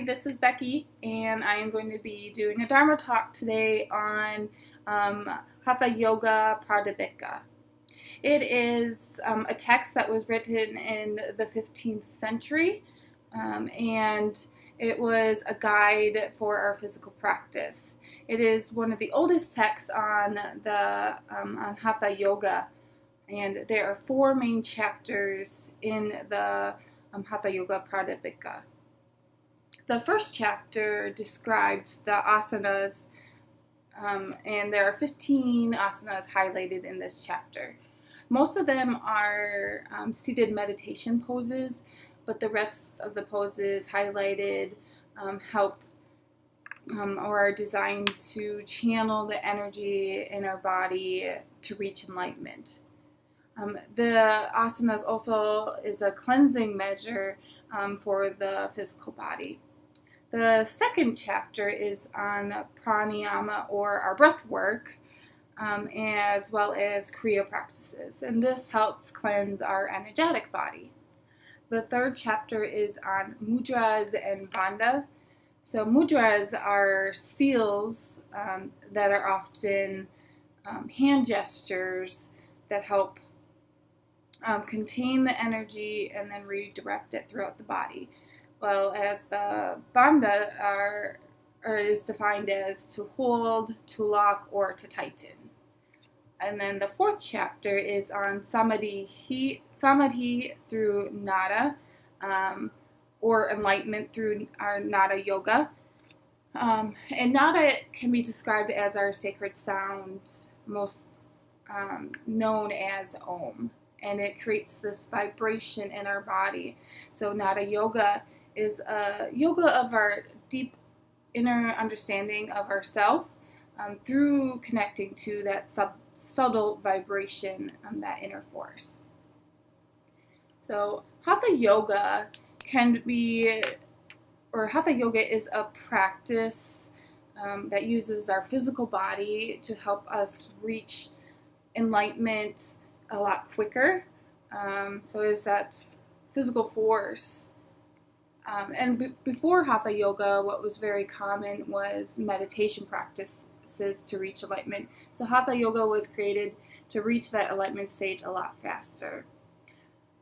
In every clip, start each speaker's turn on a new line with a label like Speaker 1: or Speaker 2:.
Speaker 1: This is Becky, and I am going to be doing a Dharma talk today on Hatha Yoga Pradipika. It is a text that was written in the 15th century, and it was a guide for our physical practice. It is one of the oldest texts on on Hatha Yoga, and there are 4 main chapters in the Hatha Yoga Pradipika. The first chapter describes the asanas, and there are 15 asanas highlighted in this chapter. Most of them are seated meditation poses, but the rest of the poses highlighted help or are designed to channel the energy in our body to reach enlightenment. The asanas also is a cleansing measure for the physical body. The second chapter is on pranayama, or our breath work, as well as kriya practices, and this helps cleanse our energetic body. The third chapter is on mudras and bandha. So mudras are seals that are often hand gestures that help contain the energy and then redirect it throughout the body. Well, as the bandha is defined as to hold, to lock, or to tighten. And then the fourth chapter is on samadhi through nada, or enlightenment through our nada yoga. And nada can be described as our sacred sound, most known as Om. And it creates this vibration in our body. So nada yoga is a yoga of our deep inner understanding of ourself through connecting to that subtle vibration, that inner force. So Hatha Yoga Hatha Yoga is a practice that uses our physical body to help us reach enlightenment a lot quicker. So is that physical force. And before Hatha Yoga, what was very common was meditation practices to reach enlightenment. So Hatha Yoga was created to reach that enlightenment stage a lot faster.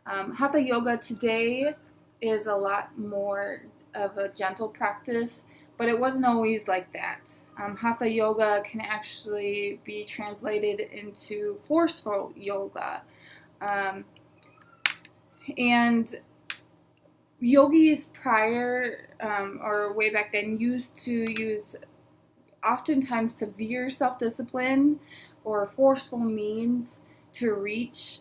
Speaker 1: Hatha Yoga today is a lot more of a gentle practice, but it wasn't always like that. Hatha Yoga can actually be translated into forceful yoga. And yogis prior or way back then used to use oftentimes severe self-discipline or forceful means to reach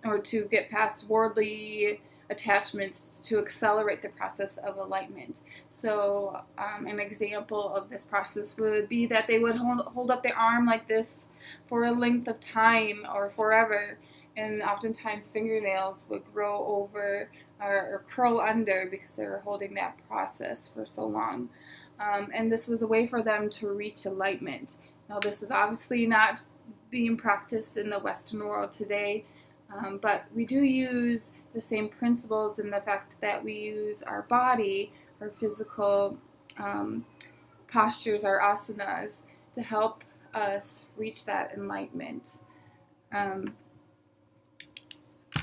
Speaker 1: or to get past worldly attachments to accelerate the process of enlightenment. So an example of this process would be that they would hold up their arm like this for a length of time or forever, and oftentimes fingernails would grow over or curl under because they were holding that process for so long. And this was a way for them to reach enlightenment. Now, this is obviously not being practiced in the Western world today, but we do use the same principles in the fact that we use our body, our physical postures, our asanas, to help us reach that enlightenment.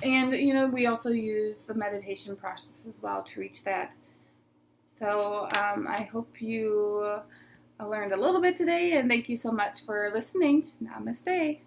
Speaker 1: And, we also use the meditation process as well to reach that. So I hope you learned a little bit today, and thank you so much for listening. Namaste.